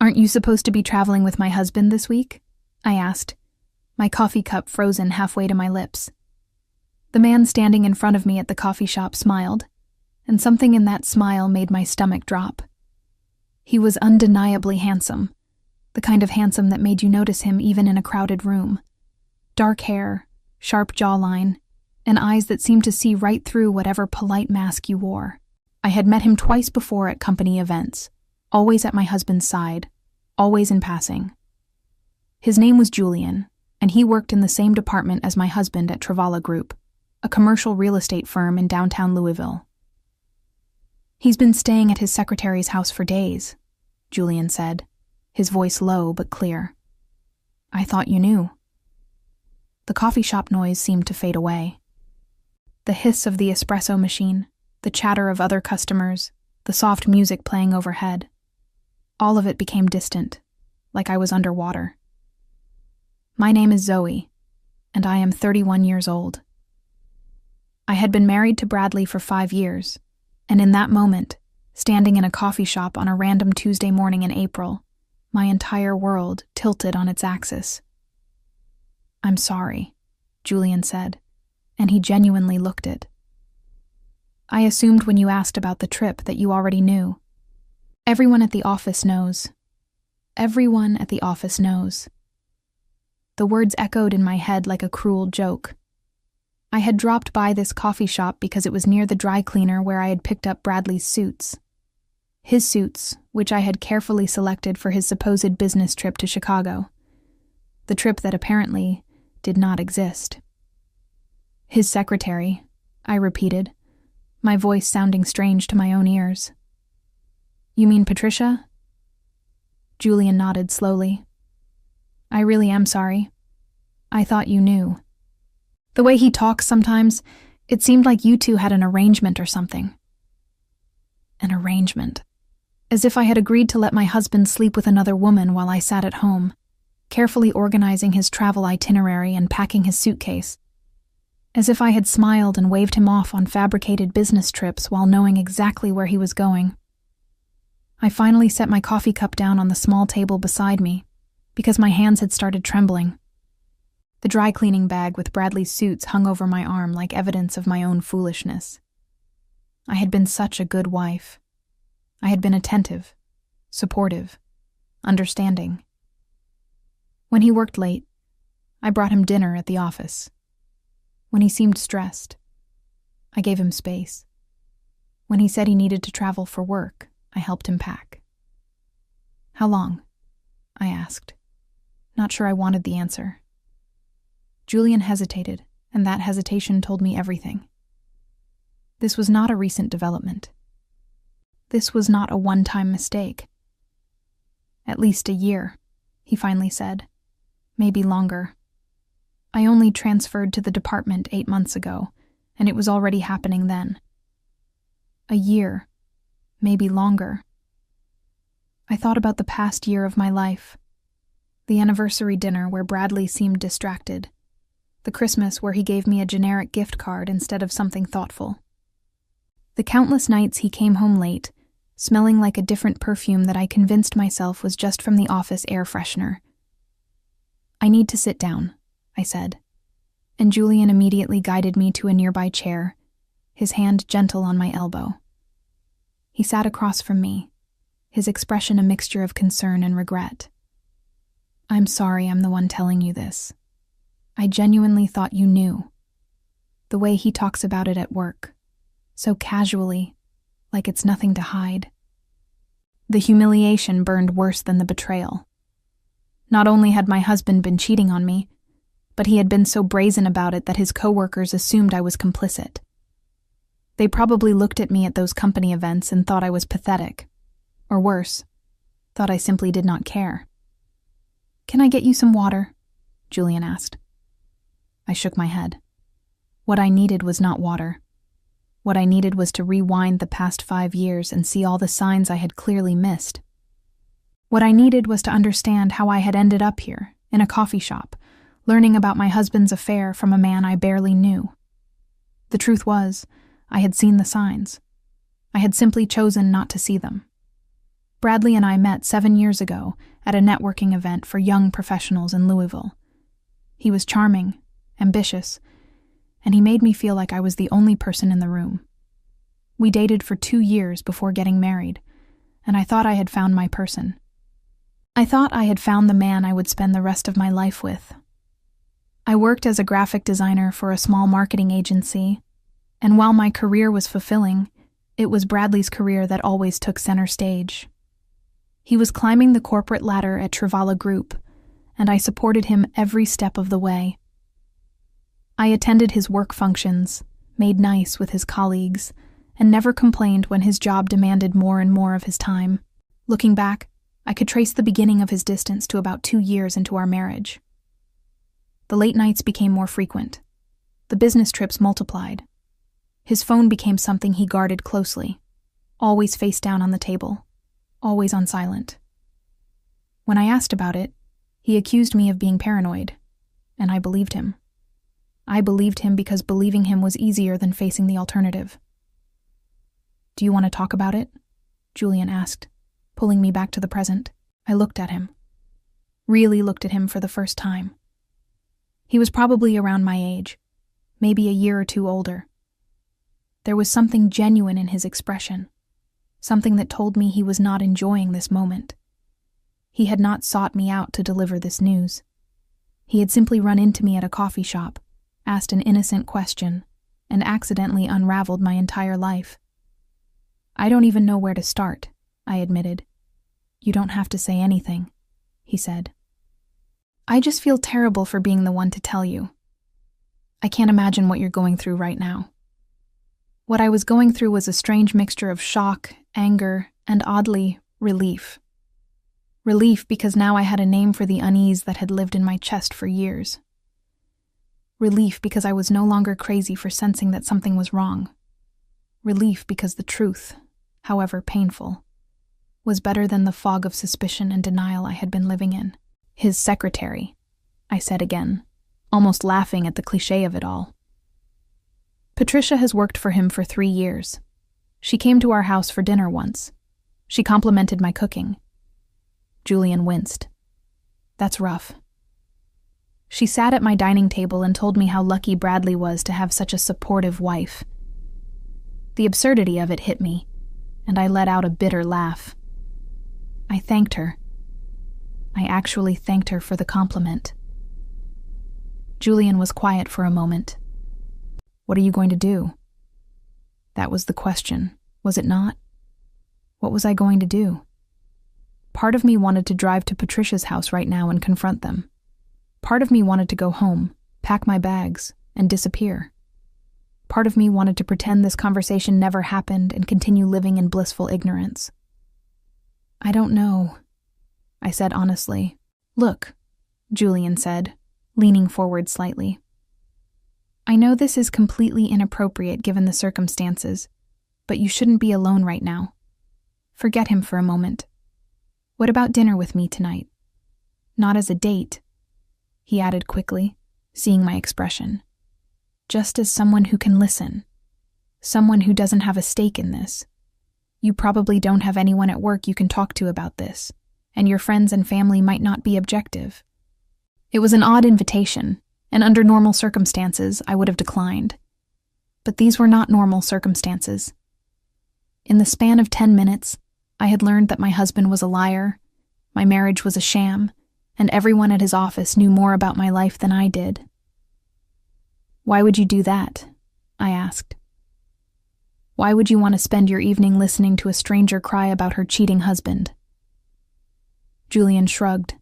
"Aren't you supposed to be traveling with my husband this week?" I asked, my coffee cup frozen halfway to my lips. The man standing in front of me at the coffee shop smiled, and something in that smile made my stomach drop. He was undeniably handsome, the kind of handsome that made you notice him even in a crowded room. Dark hair, sharp jawline, and eyes that seemed to see right through whatever polite mask you wore. I had met him twice before at company events, always at my husband's side, always in passing. His name was Julian, and he worked in the same department as my husband at Travala Group, a commercial real estate firm in downtown Louisville. "He's been staying at his secretary's house for days," Julian said, his voice low but clear. "I thought you knew." The coffee shop noise seemed to fade away. The hiss of the espresso machine, the chatter of other customers, the soft music playing overhead. All of it became distant, like I was underwater. "My name is Zoe, and I am 31 years old." I had been married to Bradley for 5 years, and in that moment, standing in a coffee shop on a random Tuesday morning in April, my entire world tilted on its axis. "I'm sorry," Julian said, and he genuinely looked it. "I assumed when you asked about the trip that you already knew. Everyone at the office knows. Everyone at the office knows." The words echoed in my head like a cruel joke. I had dropped by this coffee shop because it was near the dry cleaner where I had picked up Bradley's suits. His suits, which I had carefully selected for his supposed business trip to Chicago. The trip that apparently did not exist. "His secretary," I repeated, my voice sounding strange to my own ears. "You mean Patricia?" Julian nodded slowly. "I really am sorry. I thought you knew. The way he talks sometimes, it seemed like you two had an arrangement or something." An arrangement. As if I had agreed to let my husband sleep with another woman while I sat at home, carefully organizing his travel itinerary and packing his suitcase. As if I had smiled and waved him off on fabricated business trips while knowing exactly where he was going. I finally set my coffee cup down on the small table beside me, because my hands had started trembling. The dry cleaning bag with Bradley's suits hung over my arm like evidence of my own foolishness. I had been such a good wife. I had been attentive, supportive, understanding. When he worked late, I brought him dinner at the office. When he seemed stressed, I gave him space. When he said he needed to travel for work, I helped him pack. "How long?" I asked, not sure I wanted the answer. Julian hesitated, and that hesitation told me everything. This was not a recent development. This was not a one-time mistake. "At least a year," he finally said. "Maybe longer. I only transferred to the department 8 months ago, and it was already happening then. A year, maybe longer." I thought about the past year of my life. The anniversary dinner where Bradley seemed distracted. The Christmas where he gave me a generic gift card instead of something thoughtful. The countless nights he came home late, smelling like a different perfume that I convinced myself was just from the office air freshener. "I need to sit down," I said, and Julian immediately guided me to a nearby chair, his hand gentle on my elbow. He sat across from me, his expression a mixture of concern and regret. "I'm sorry I'm the one telling you this. I genuinely thought you knew. The way he talks about it at work, so casually, like it's nothing to hide." The humiliation burned worse than the betrayal. Not only had my husband been cheating on me, but he had been so brazen about it that his coworkers assumed I was complicit. They probably looked at me at those company events and thought I was pathetic. Or worse, thought I simply did not care. "Can I get you some water?" Julian asked. I shook my head. What I needed was not water. What I needed was to rewind the past 5 years and see all the signs I had clearly missed. What I needed was to understand how I had ended up here, in a coffee shop, learning about my husband's affair from a man I barely knew. The truth was, I had seen the signs. I had simply chosen not to see them. Bradley and I met 7 years ago at a networking event for young professionals in Louisville. He was charming, ambitious, and he made me feel like I was the only person in the room. We dated for 2 years before getting married, and I thought I had found my person. I thought I had found the man I would spend the rest of my life with. I worked as a graphic designer for a small marketing agency, and while my career was fulfilling, it was Bradley's career that always took center stage. He was climbing the corporate ladder at Travala Group, and I supported him every step of the way. I attended his work functions, made nice with his colleagues, and never complained when his job demanded more and more of his time. Looking back, I could trace the beginning of his distance to about 2 years into our marriage. The late nights became more frequent. The business trips multiplied. His phone became something he guarded closely, always face down on the table, always on silent. When I asked about it, he accused me of being paranoid, and I believed him. I believed him because believing him was easier than facing the alternative. "Do you want to talk about it?" Julian asked, pulling me back to the present. I looked at him. Really looked at him for the first time. He was probably around my age, maybe a year or 2 older. There was something genuine in his expression, something that told me he was not enjoying this moment. He had not sought me out to deliver this news. He had simply run into me at a coffee shop, asked an innocent question, and accidentally unraveled my entire life. "I don't even know where to start," I admitted. "You don't have to say anything," he said. "I just feel terrible for being the one to tell you. I can't imagine what you're going through right now." What I was going through was a strange mixture of shock, anger, and oddly, relief. Relief because now I had a name for the unease that had lived in my chest for years. Relief because I was no longer crazy for sensing that something was wrong. Relief because the truth, however painful, was better than the fog of suspicion and denial I had been living in. "His secretary," I said again, almost laughing at the cliché of it all. "Patricia has worked for him for 3 years. She came to our house for dinner once. She complimented my cooking." Julian winced. "That's rough." "She sat at my dining table and told me how lucky Bradley was to have such a supportive wife." The absurdity of it hit me, and I let out a bitter laugh. I thanked her. I actually thanked her for the compliment. Julian was quiet for a moment. "What are you going to do?" That was the question, was it not? What was I going to do? Part of me wanted to drive to Patricia's house right now and confront them. Part of me wanted to go home, pack my bags, and disappear. Part of me wanted to pretend this conversation never happened and continue living in blissful ignorance. "I don't know," I said honestly. "Look," Julian said, leaning forward slightly. "I know this is completely inappropriate given the circumstances, but you shouldn't be alone right now. Forget him for a moment. What about dinner with me tonight? Not as a date," he added quickly, seeing my expression. "Just as someone who can listen. Someone who doesn't have a stake in this. You probably don't have anyone at work you can talk to about this, and your friends and family might not be objective." It was an odd invitation, and under normal circumstances, I would have declined. But these were not normal circumstances. In the span of 10 minutes, I had learned that my husband was a liar, my marriage was a sham, and everyone at his office knew more about my life than I did. "Why would you do that?" I asked. "Why would you want to spend your evening listening to a stranger cry about her cheating husband?" Julian shrugged.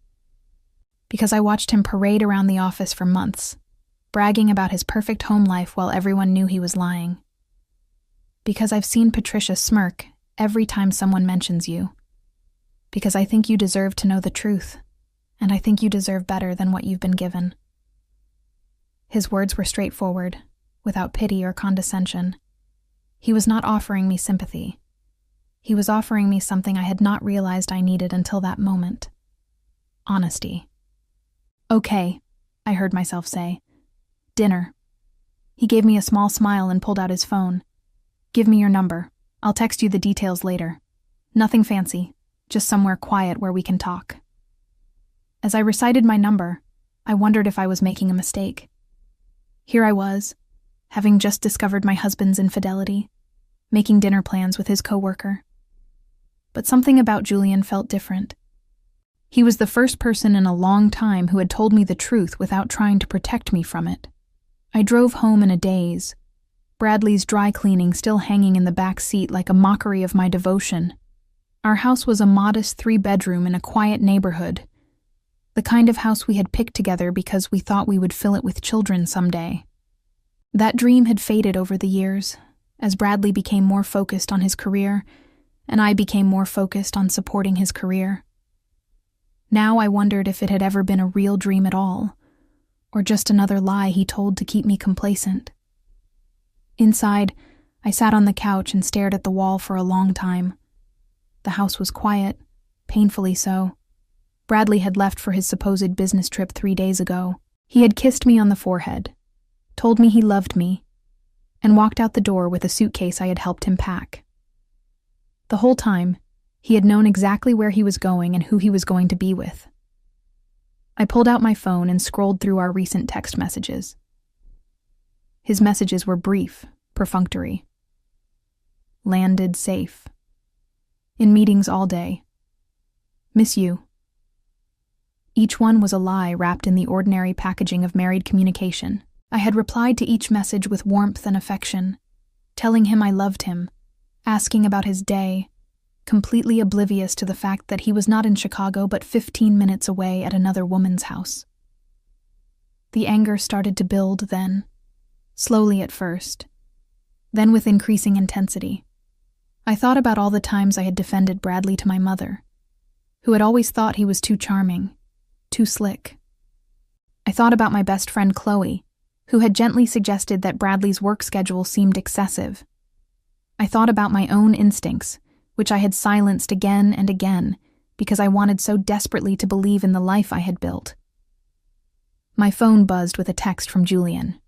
"Because I watched him parade around the office for months, bragging about his perfect home life while everyone knew he was lying. Because I've seen Patricia smirk every time someone mentions you. Because I think you deserve to know the truth, and I think you deserve better than what you've been given." His words were straightforward, without pity or condescension. He was not offering me sympathy. He was offering me something I had not realized I needed until that moment. Honesty. "Okay," I heard myself say. "Dinner." He gave me a small smile and pulled out his phone. "Give me your number. I'll text you the details later. Nothing fancy. just somewhere quiet where we can talk. As I recited my number, I wondered if I was making a mistake. Here I was, having just discovered my husband's infidelity, making dinner plans with his coworker. But something about Julian felt different. He was the first person in a long time who had told me the truth without trying to protect me from it. I drove home in a daze, Bradley's dry cleaning still hanging in the back seat like a mockery of my devotion. Our house was a modest 3-bedroom in a quiet neighborhood, the kind of house we had picked together because we thought we would fill it with children someday. That dream had faded over the years, as Bradley became more focused on his career, and I became more focused on supporting his career. Now I wondered if it had ever been a real dream at all, or just another lie he told to keep me complacent. Inside, I sat on the couch and stared at the wall for a long time. The house was quiet, painfully so. Bradley had left for his supposed business trip 3 days ago. He had kissed me on the forehead, told me he loved me, and walked out the door with a suitcase I had helped him pack. The whole time, he had known exactly where he was going and who he was going to be with. I pulled out my phone and scrolled through our recent text messages. His messages were brief, perfunctory. Landed safe. In meetings all day. Miss you. Each one was a lie wrapped in the ordinary packaging of married communication. I had replied to each message with warmth and affection, telling him I loved him, asking about his day, completely oblivious to the fact that he was not in Chicago but 15 minutes away at another woman's house. The anger started to build then, slowly at first, then with increasing intensity. I thought about all the times I had defended Bradley to my mother, who had always thought he was too charming, too slick. I thought about my best friend Chloe, who had gently suggested that Bradley's work schedule seemed excessive. I thought about my own instincts, which I had silenced again and again because I wanted so desperately to believe in the life I had built. My phone buzzed with a text from Julian.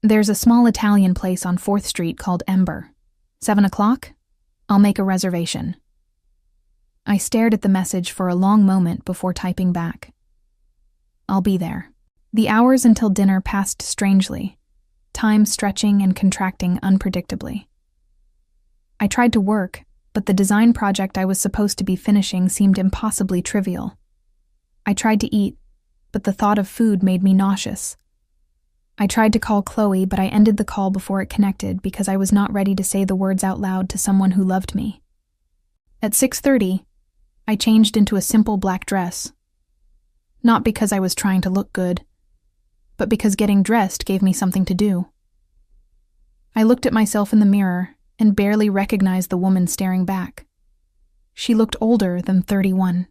There's a small Italian place on 4th Street called Ember. 7 o'clock? I'll make a reservation. I stared at the message for a long moment before typing back. I'll be there. The hours until dinner passed strangely, time stretching and contracting unpredictably. I tried to work, but the design project I was supposed to be finishing seemed impossibly trivial. I tried to eat, but the thought of food made me nauseous. I tried to call Chloe, but I ended the call before it connected because I was not ready to say the words out loud to someone who loved me. At 6:30, I changed into a simple black dress. Not because I was trying to look good, but because getting dressed gave me something to do. I looked at myself in the mirror and barely recognized the woman staring back. She looked older than 31.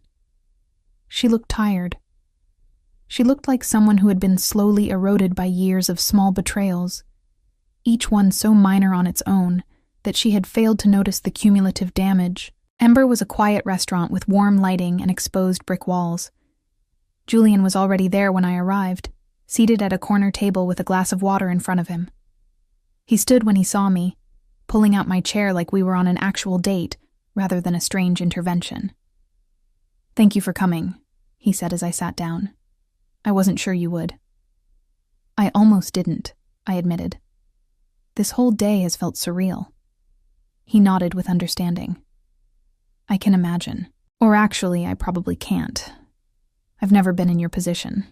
She looked tired. She looked like someone who had been slowly eroded by years of small betrayals, each one so minor on its own that she had failed to notice the cumulative damage. Ember was a quiet restaurant with warm lighting and exposed brick walls. Julian was already there when I arrived, seated at a corner table with a glass of water in front of him. He stood when he saw me, pulling out my chair like we were on an actual date rather than a strange intervention. "Thank you for coming," he said as I sat down. "I wasn't sure you would." "I almost didn't," I admitted. "This whole day has felt surreal." He nodded with understanding. "I can imagine. Or actually, I probably can't. I've never been in your position."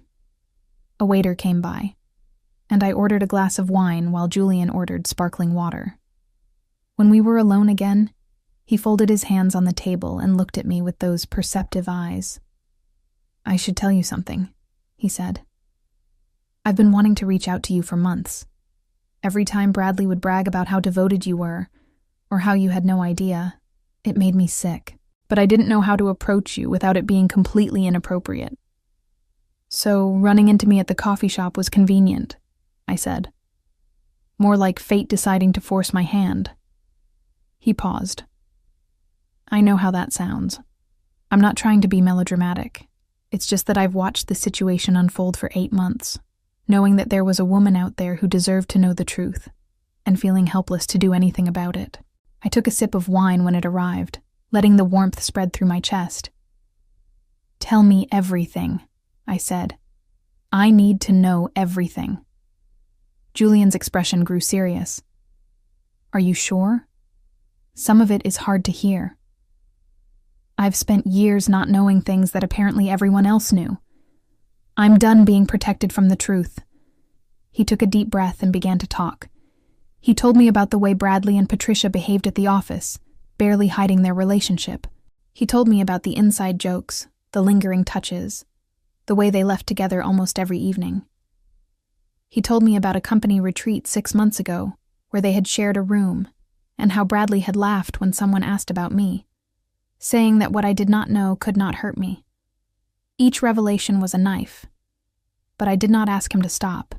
A waiter came by, and I ordered a glass of wine while Julian ordered sparkling water. When we were alone again, he folded his hands on the table and looked at me with those perceptive eyes. "I should tell you something," he said. "I've been wanting to reach out to you for months. Every time Bradley would brag about how devoted you were, or how you had no idea, it made me sick. But I didn't know how to approach you without it being completely inappropriate. So running into me at the coffee shop was convenient," I said. "More like fate deciding to force my hand." He paused. "I know how that sounds. I'm not trying to be melodramatic. It's just that I've watched the situation unfold for 8 months, knowing that there was a woman out there who deserved to know the truth, and feeling helpless to do anything about it." I took a sip of wine when it arrived, letting the warmth spread through my chest. "Tell me everything," I said. "I need to know everything." Julian's expression grew serious. "Are you sure? Some of it is hard to hear. I've spent years not knowing things that apparently everyone else knew. I'm done being protected from the truth." He took a deep breath and began to talk. He told me about the way Bradley and Patricia behaved at the office, barely hiding their relationship. He told me about the inside jokes, the lingering touches, the way they left together almost every evening. He told me about a company retreat 6 months ago, where they had shared a room, and how Bradley had laughed when someone asked about me, saying that what I did not know could not hurt me. Each revelation was a knife, but I did not ask him to stop.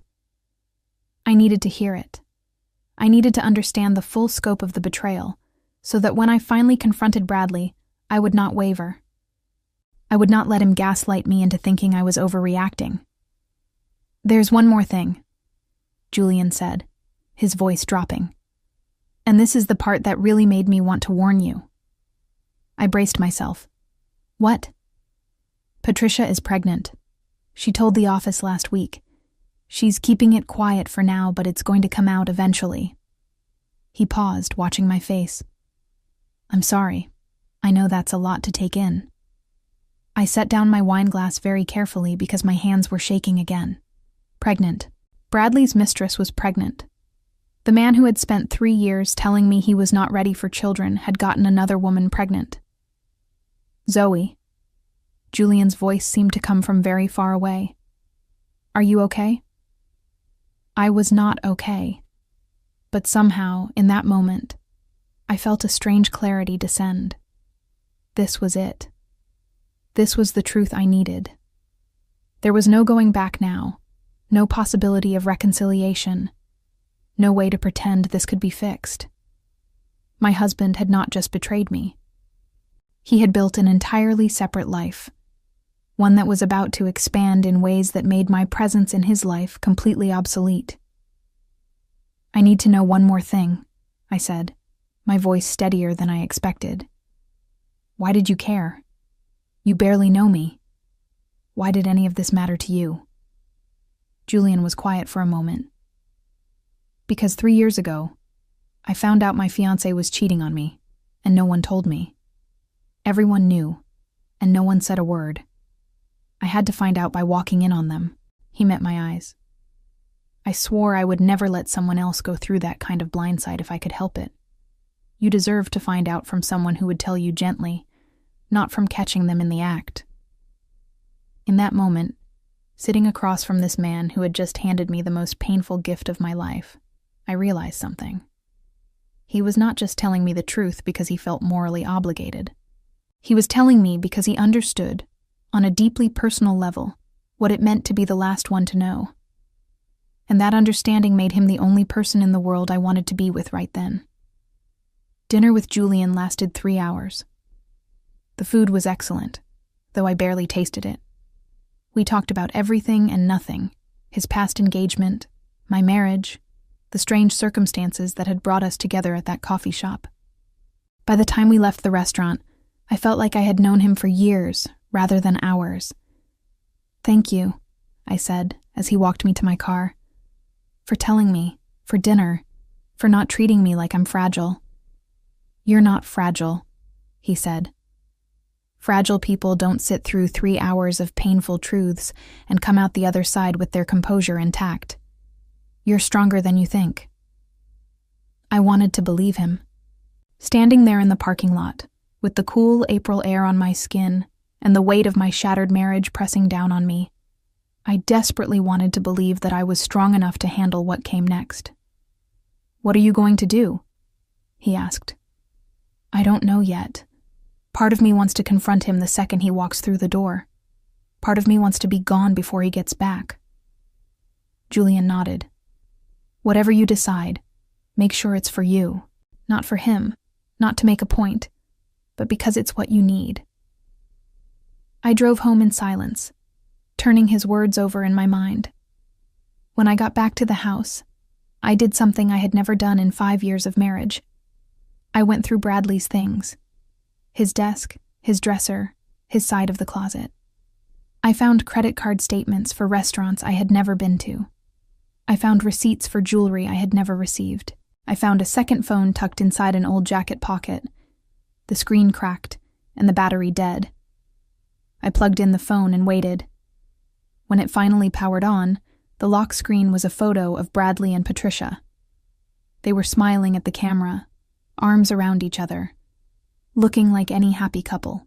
I needed to hear it. I needed to understand the full scope of the betrayal, so that when I finally confronted Bradley, I would not waver. I would not let him gaslight me into thinking I was overreacting. "There's one more thing," Julian said, his voice dropping. "And this is the part that really made me want to warn you." I braced myself. "What?" "Patricia is pregnant. She told the office last week. She's keeping it quiet for now, but it's going to come out eventually." He paused, watching my face. "I'm sorry. I know that's a lot to take in." I set down my wine glass very carefully because my hands were shaking again. Pregnant. Bradley's mistress was pregnant. The man who had spent 3 years telling me he was not ready for children had gotten another woman pregnant. "Zoe." Julian's voice seemed to come from very far away. "Are you okay?" I was not okay. But somehow, in that moment, I felt a strange clarity descend. This was it. This was the truth I needed. There was no going back now, no possibility of reconciliation, no way to pretend this could be fixed. My husband had not just betrayed me. He had built an entirely separate life, one that was about to expand in ways that made my presence in his life completely obsolete. "I need to know one more thing," I said, my voice steadier than I expected. "Why did you care? You barely know me. Why did any of this matter to you?" Julian was quiet for a moment. "Because 3 years ago, I found out my fiancé was cheating on me, and no one told me. Everyone knew, and no one said a word. I had to find out by walking in on them." He met my eyes. "I swore I would never let someone else go through that kind of blindside if I could help it. You deserve to find out from someone who would tell you gently, not from catching them in the act." In that moment, sitting across from this man who had just handed me the most painful gift of my life, I realized something. He was not just telling me the truth because he felt morally obligated. He was telling me because he understood, on a deeply personal level, what it meant to be the last one to know. And that understanding made him the only person in the world I wanted to be with right then. Dinner with Julian lasted 3 hours. The food was excellent, though I barely tasted it. We talked about everything and nothing, his past engagement, my marriage, the strange circumstances that had brought us together at that coffee shop. By the time we left the restaurant, I felt like I had known him for years rather than hours. "Thank you," I said as he walked me to my car. "For telling me, for dinner, for not treating me like I'm fragile." "You're not fragile," he said. "Fragile people don't sit through 3 hours of painful truths and come out the other side with their composure intact. You're stronger than you think." I wanted to believe him. Standing there in the parking lot, with the cool April air on my skin and the weight of my shattered marriage pressing down on me, I desperately wanted to believe that I was strong enough to handle what came next. "What are you going to do?" he asked. "I don't know yet. Part of me wants to confront him the second he walks through the door. Part of me wants to be gone before he gets back." Julian nodded. "Whatever you decide, make sure it's for you, not for him, not to make a point, but because it's what you need." I drove home in silence, turning his words over in my mind. When I got back to the house, I did something I had never done in 5 years of marriage. I went through Bradley's things. His desk, his dresser, his side of the closet. I found credit card statements for restaurants I had never been to. I found receipts for jewelry I had never received. I found a second phone tucked inside an old jacket pocket. The screen cracked, and the battery dead. I plugged in the phone and waited. When it finally powered on, the lock screen was a photo of Bradley and Patricia. They were smiling at the camera, arms around each other, looking like any happy couple.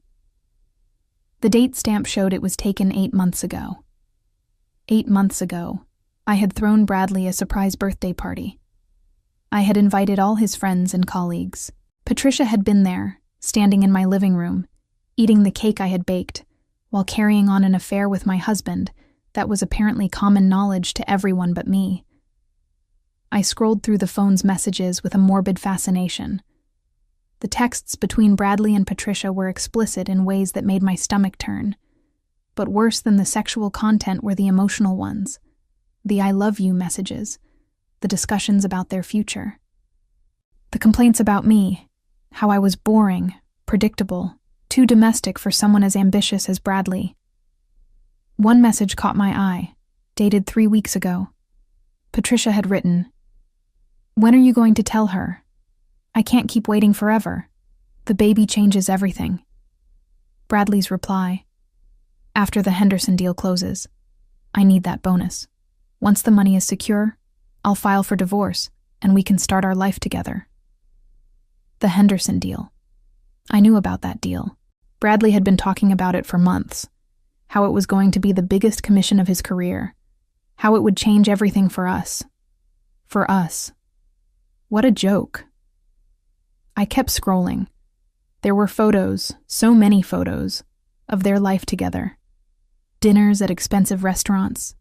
The date stamp showed it was taken 8 months ago. 8 months ago, I had thrown Bradley a surprise birthday party. I had invited all his friends and colleagues. Patricia had been there, standing in my living room, eating the cake I had baked, while carrying on an affair with my husband that was apparently common knowledge to everyone but me. I scrolled through the phone's messages with a morbid fascination. The texts between Bradley and Patricia were explicit in ways that made my stomach turn. But worse than the sexual content were the emotional ones. The I love you messages. The discussions about their future. The complaints about me. How I was boring, predictable, too domestic for someone as ambitious as Bradley. One message caught my eye, dated 3 weeks ago. Patricia had written, "When are you going to tell her? I can't keep waiting forever. The baby changes everything." Bradley's reply, "After the Henderson deal closes. I need that bonus. Once the money is secure, I'll file for divorce, and we can start our life together." The Henderson deal. I knew about that deal. Bradley had been talking about it for months. How it was going to be the biggest commission of his career. How it would change everything for us. For us. What a joke. I kept scrolling. There were photos, so many photos, of their life together. Dinners at expensive restaurants.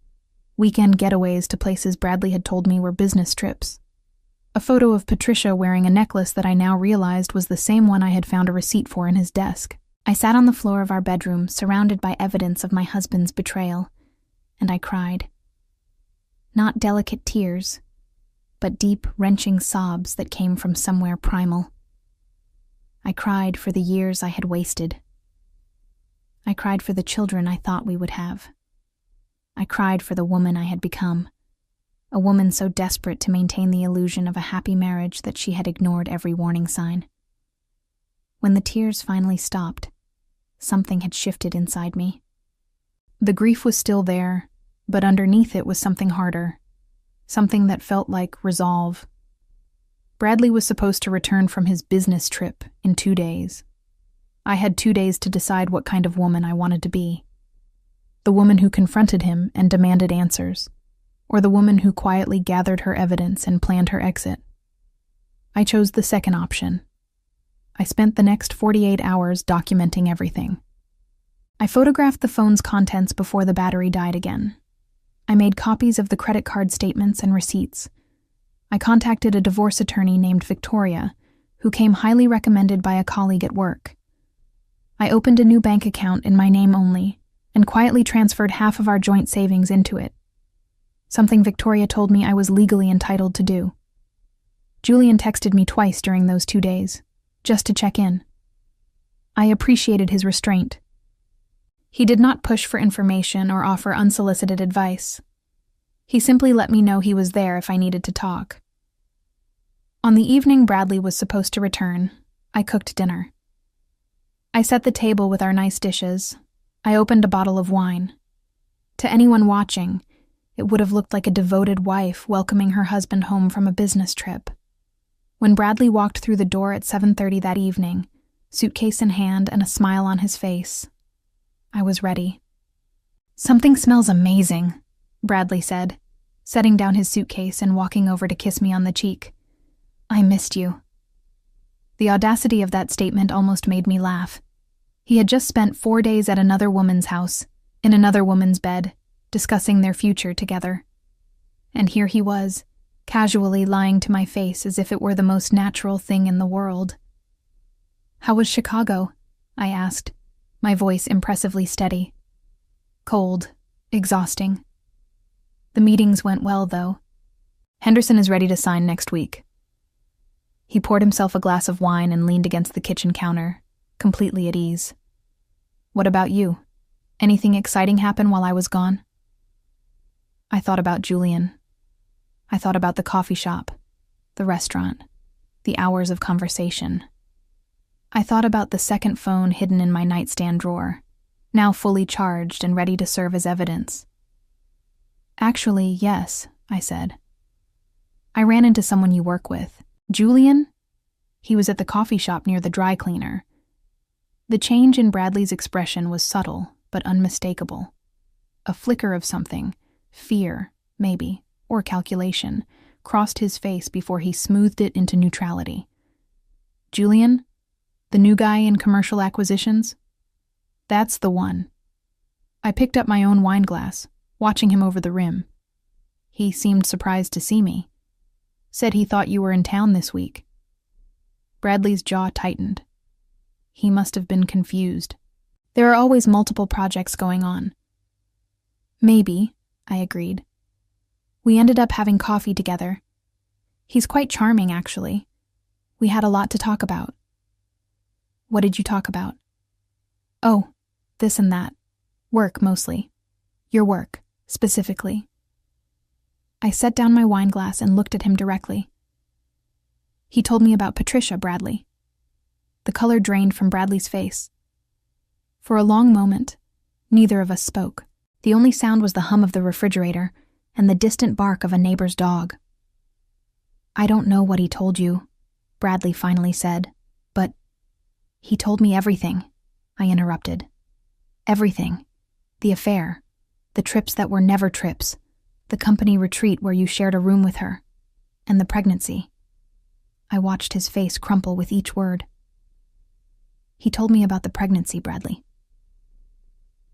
Weekend getaways to places Bradley had told me were business trips. A photo of Patricia wearing a necklace that I now realized was the same one I had found a receipt for in his desk. I sat on the floor of our bedroom, surrounded by evidence of my husband's betrayal, and I cried. Not delicate tears, but deep, wrenching sobs that came from somewhere primal. I cried for the years I had wasted. I cried for the children I thought we would have. I cried for the woman I had become, a woman so desperate to maintain the illusion of a happy marriage that she had ignored every warning sign. When the tears finally stopped, something had shifted inside me. The grief was still there, but underneath it was something harder, something that felt like resolve. Bradley was supposed to return from his business trip in 2 days. I had 2 days to decide what kind of woman I wanted to be. The woman who confronted him and demanded answers, or the woman who quietly gathered her evidence and planned her exit. I chose the second option. I spent the next 48 hours documenting everything. I photographed the phone's contents before the battery died again. I made copies of the credit card statements and receipts. I contacted a divorce attorney named Victoria, who came highly recommended by a colleague at work. I opened a new bank account in my name only, and quietly transferred half of our joint savings into it. Something Victoria told me I was legally entitled to do. Julian texted me twice during those 2 days, just to check in. I appreciated his restraint. He did not push for information or offer unsolicited advice. He simply let me know he was there if I needed to talk. On the evening Bradley was supposed to return, I cooked dinner. I set the table with our nice dishes. I opened a bottle of wine. To anyone watching, it would have looked like a devoted wife welcoming her husband home from a business trip. When Bradley walked through the door at 7:30 that evening, suitcase in hand and a smile on his face, I was ready. "Something smells amazing," Bradley said, setting down his suitcase and walking over to kiss me on the cheek. "I missed you." The audacity of that statement almost made me laugh. He had just spent 4 days at another woman's house, in another woman's bed, discussing their future together. And here he was, casually lying to my face as if it were the most natural thing in the world. "How was Chicago?" I asked, my voice impressively steady. "Cold, exhausting. The meetings went well, though. Henderson is ready to sign next week." He poured himself a glass of wine and leaned against the kitchen counter, completely at ease. What about you? Anything exciting happen while I was gone? I thought about Julian. I thought about the coffee shop, the restaurant, the hours of conversation. I thought about the second phone hidden in my nightstand drawer, now fully charged and ready to serve as evidence. Actually, yes, I said. I ran into someone you work with. Julian? He was at the coffee shop near the dry cleaner. The change in Bradley's expression was subtle, but unmistakable. A flicker of something, fear, maybe, or calculation, crossed his face before he smoothed it into neutrality. Julian? The new guy in commercial acquisitions? That's the one. I picked up my own wine glass, watching him over the rim. He seemed surprised to see me. Said he thought you were in town this week. Bradley's jaw tightened. He must have been confused. There are always multiple projects going on. Maybe, I agreed. We ended up having coffee together. He's quite charming, actually. We had a lot to talk about. What did you talk about? Oh, this and that. Work, mostly. Your work, specifically. I set down my wine glass and looked at him directly. He told me about Patricia, Bradley. The color drained from Bradley's face. For a long moment, neither of us spoke. The only sound was the hum of the refrigerator and the distant bark of a neighbor's dog. I don't know what he told you, Bradley finally said, but he told me everything, I interrupted. Everything. The affair. The trips that were never trips. The company retreat where you shared a room with her. And the pregnancy. I watched his face crumple with each word. He told me about the pregnancy, Bradley.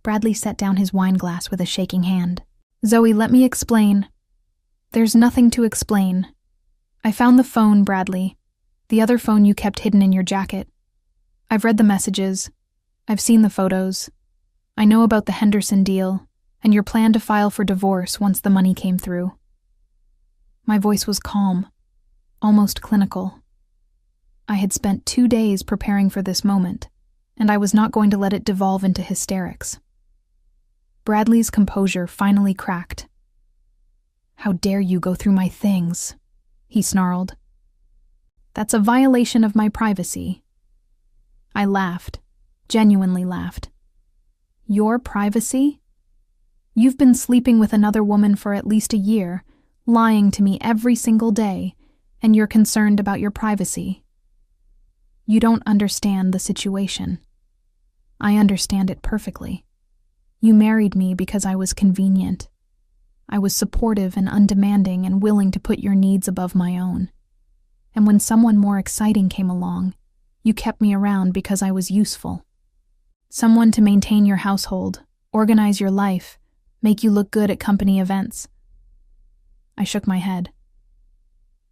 Bradley set down his wine glass with a shaking hand. Zoe, let me explain. There's nothing to explain. I found the phone, Bradley. The other phone you kept hidden in your jacket. I've read the messages. I've seen the photos. I know about the Henderson deal and your plan to file for divorce once the money came through. My voice was calm, almost clinical. I had spent 2 days preparing for this moment, and I was not going to let it devolve into hysterics. Bradley's composure finally cracked. How dare you go through my things, he snarled. That's a violation of my privacy. I laughed, genuinely laughed. Your privacy? You've been sleeping with another woman for at least a year, lying to me every single day, and you're concerned about your privacy. You don't understand the situation. I understand it perfectly. You married me because I was convenient. I was supportive and undemanding and willing to put your needs above my own. And when someone more exciting came along, you kept me around because I was useful. Someone to maintain your household, organize your life, make you look good at company events. I shook my head.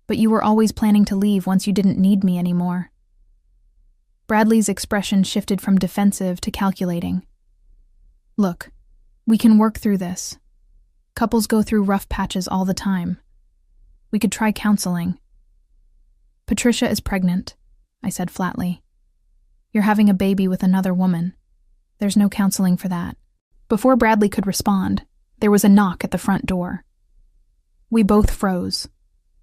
But you were always planning to leave once you didn't need me anymore. Bradley's expression shifted from defensive to calculating. Look, we can work through this. Couples go through rough patches all the time. We could try counseling. Patricia is pregnant, I said flatly. You're having a baby with another woman. There's no counseling for that. Before Bradley could respond, there was a knock at the front door. We both froze.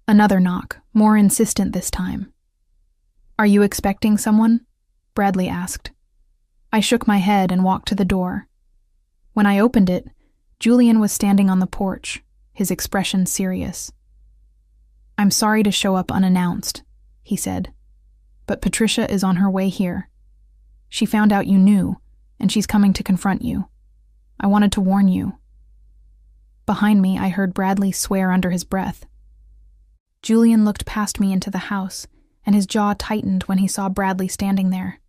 Another knock, more insistent this time. Are you expecting someone? Bradley asked. I shook my head and walked to the door. When I opened it, Julian was standing on the porch, his expression serious. I'm sorry to show up unannounced, he said, but Patricia is on her way here. She found out you knew, and she's coming to confront you. I wanted to warn you. Behind me, I heard Bradley swear under his breath. Julian looked past me into the house, and his jaw tightened when he saw Bradley standing there.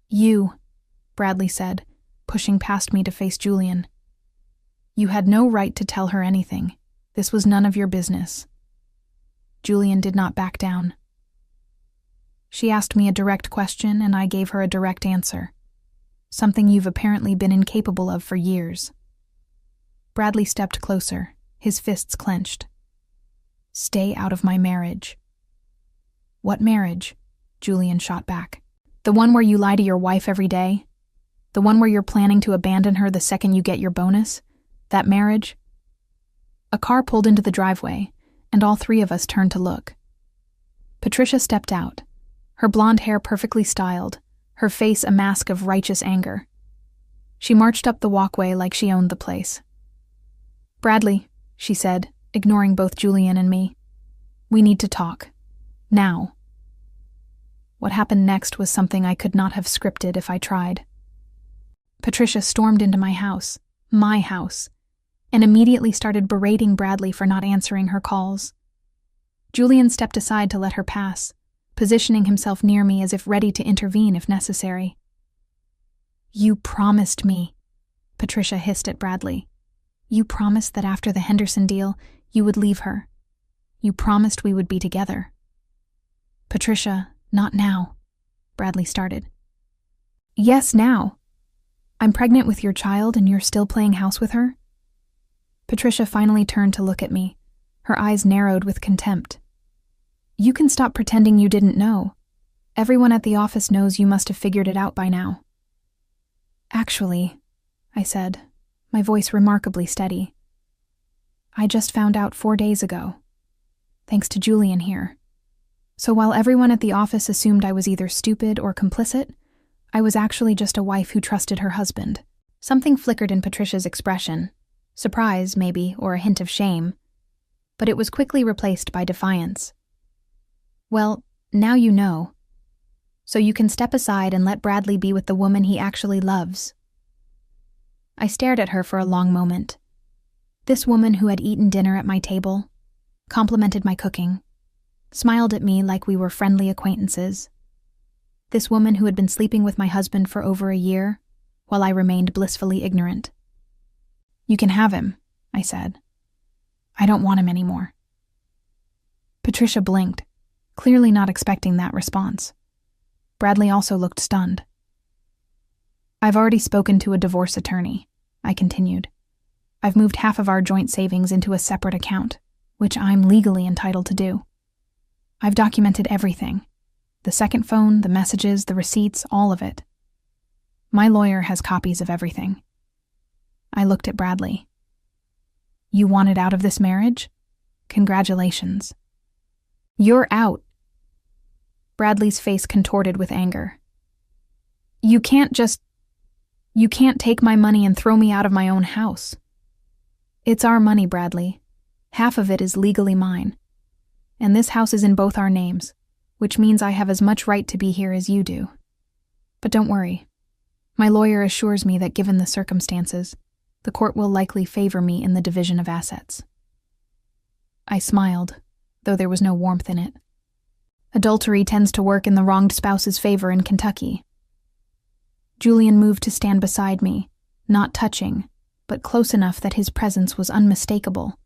You, Bradley said, pushing past me to face Julian. You had no right to tell her anything. This was none of your business. Julian did not back down. She asked me a direct question, and I gave her a direct answer. Something you've apparently been incapable of for years. Bradley stepped closer, his fists clenched. Stay out of my marriage. What marriage? Julian shot back. The one where you lie to your wife every day? The one where you're planning to abandon her the second you get your bonus? That marriage?" A car pulled into the driveway, and all three of us turned to look. Patricia stepped out, her blonde hair perfectly styled, her face a mask of righteous anger. She marched up the walkway like she owned the place. "Bradley," she said, ignoring both Julian and me, "we need to talk. Now." What happened next was something I could not have scripted if I tried. Patricia stormed into my house, and immediately started berating Bradley for not answering her calls. Julian stepped aside to let her pass, positioning himself near me as if ready to intervene if necessary. "You promised me," Patricia hissed at Bradley. "You promised that after the Henderson deal, you would leave her. You promised we would be together." "Patricia, not now," Bradley started. "Yes, now. I'm pregnant with your child and you're still playing house with her?" Patricia finally turned to look at me, her eyes narrowed with contempt. "You can stop pretending you didn't know. Everyone at the office knows you must have figured it out by now." "Actually," I said, my voice remarkably steady, "I just found out 4 days ago, thanks to Julian here. So while everyone at the office assumed I was either stupid or complicit, I was actually just a wife who trusted her husband." Something flickered in Patricia's expression, surprise maybe, or a hint of shame, but it was quickly replaced by defiance. "Well, now you know. So you can step aside and let Bradley be with the woman he actually loves." I stared at her for a long moment. This woman who had eaten dinner at my table, complimented my cooking, smiled at me like we were friendly acquaintances. This woman who had been sleeping with my husband for over a year, while I remained blissfully ignorant. "You can have him," I said. "I don't want him anymore." Patricia blinked, clearly not expecting that response. Bradley also looked stunned. "I've already spoken to a divorce attorney," I continued. "I've moved half of our joint savings into a separate account, which I'm legally entitled to do. I've documented everything. The second phone, the messages, the receipts, all of it. My lawyer has copies of everything." I looked at Bradley. "You wanted out of this marriage? Congratulations." "You're out." Bradley's face contorted with anger. You can't take my money and throw me out of my own house." "It's our money, Bradley. Half of it is legally mine. And this house is in both our names, which means I have as much right to be here as you do. But don't worry. My lawyer assures me that given the circumstances, the court will likely favor me in the division of assets." I smiled, though there was no warmth in it. Adultery tends to work in the wronged spouse's favor in Kentucky. Julian moved to stand beside me, not touching, but close enough that his presence was unmistakable.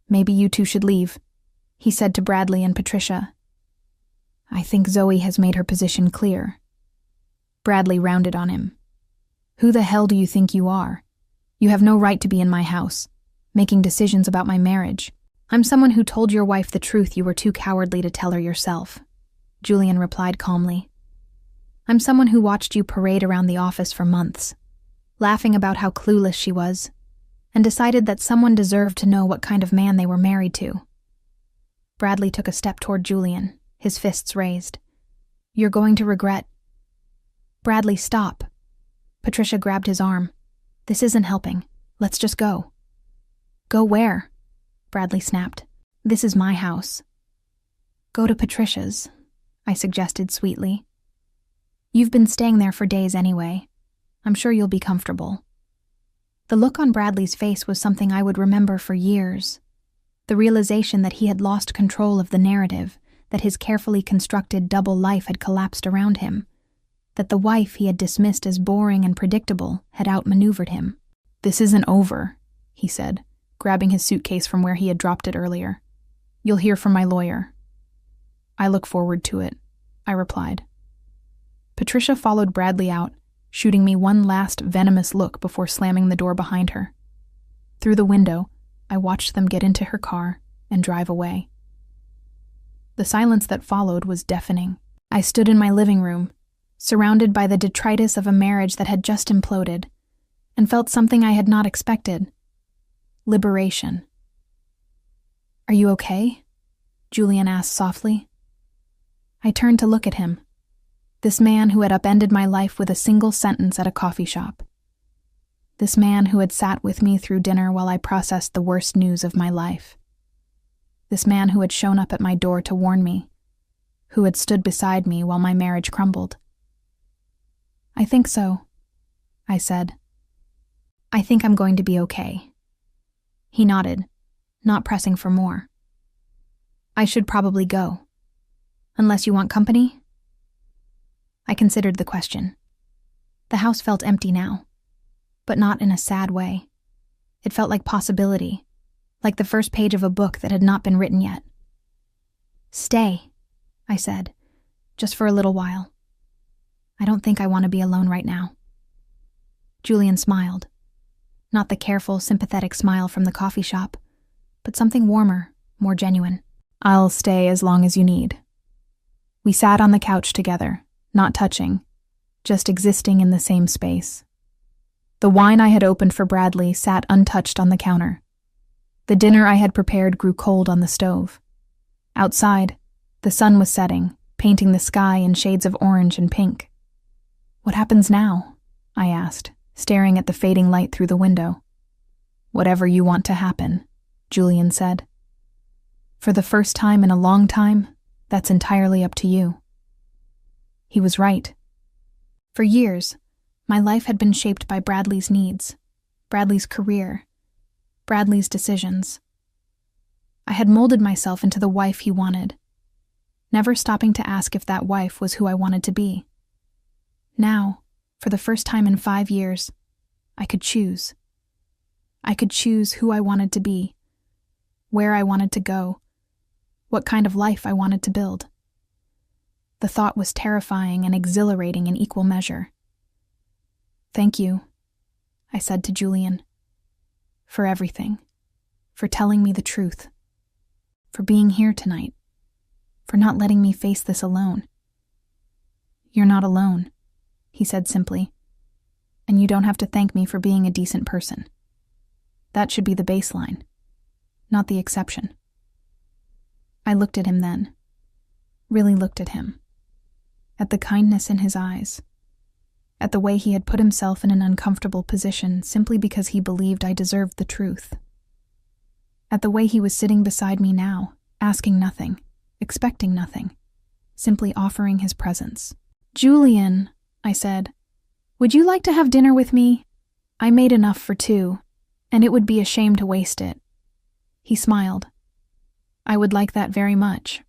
"Maybe you two should leave," he said to Bradley and Patricia. "I think Zoe has made her position clear." Bradley rounded on him. "Who the hell do you think you are? You have no right to be in my house, making decisions about my marriage." "I'm someone who told your wife the truth you were too cowardly to tell her yourself," Julian replied calmly. "I'm someone who watched you parade around the office for months, laughing about how clueless she was, and decided that someone deserved to know what kind of man they were married to." Bradley took a step toward Julian, his fists raised. "You're going to regret—" "Bradley, stop." Patricia grabbed his arm. "This isn't helping. Let's just go." "Go where?" Bradley snapped. "This is my house." "Go to Patricia's," I suggested sweetly. "You've been staying there for days anyway. I'm sure you'll be comfortable." The look on Bradley's face was something I would remember for years. The realization that he had lost control of the narrative, that his carefully constructed double life had collapsed around him, that the wife he had dismissed as boring and predictable had outmaneuvered him. "This isn't over," he said, grabbing his suitcase from where he had dropped it earlier. "You'll hear from my lawyer." "I look forward to it," I replied. Patricia followed Bradley out, shooting me one last venomous look before slamming the door behind her. Through the window, I watched them get into her car and drive away. The silence that followed was deafening. I stood in my living room, surrounded by the detritus of a marriage that had just imploded, and felt something I had not expected. Liberation. "Are you okay?" Julian asked softly. I turned to look at him, this man who had upended my life with a single sentence at a coffee shop. This man who had sat with me through dinner while I processed the worst news of my life. This man who had shown up at my door to warn me, who had stood beside me while my marriage crumbled. "I think so," I said. "I think I'm going to be okay." He nodded, not pressing for more. "I should probably go. Unless you want company?" I considered the question. The house felt empty now, but not in a sad way. It felt like possibility, like the first page of a book that had not been written yet. "Stay," I said, "just for a little while. I don't think I want to be alone right now." Julian smiled. Not the careful, sympathetic smile from the coffee shop, but something warmer, more genuine. "I'll stay as long as you need." We sat on the couch together, not touching, just existing in the same space. The wine I had opened for Bradley sat untouched on the counter. The dinner I had prepared grew cold on the stove. Outside, the sun was setting, painting the sky in shades of orange and pink. "What happens now?" I asked, staring at the fading light through the window. "Whatever you want to happen," Julian said. "For the first time in a long time, that's entirely up to you." He was right. For years, my life had been shaped by Bradley's needs, Bradley's career, Bradley's decisions. I had molded myself into the wife he wanted, never stopping to ask if that wife was who I wanted to be. Now, for the first time in 5 years, I could choose. I could choose who I wanted to be, where I wanted to go, what kind of life I wanted to build. The thought was terrifying and exhilarating in equal measure. "Thank you," I said to Julian, "for everything, for telling me the truth, for being here tonight, for not letting me face this alone." "You're not alone," he said simply, "and you don't have to thank me for being a decent person. That should be the baseline, not the exception." I looked at him then, really looked at him, at the kindness in his eyes, at the way he had put himself in an uncomfortable position simply because he believed I deserved the truth, at the way he was sitting beside me now, asking nothing, expecting nothing, simply offering his presence. "Julian," I said, "would you like to have dinner with me? I made enough for 2, and it would be a shame to waste it." He smiled. "I would like that very much."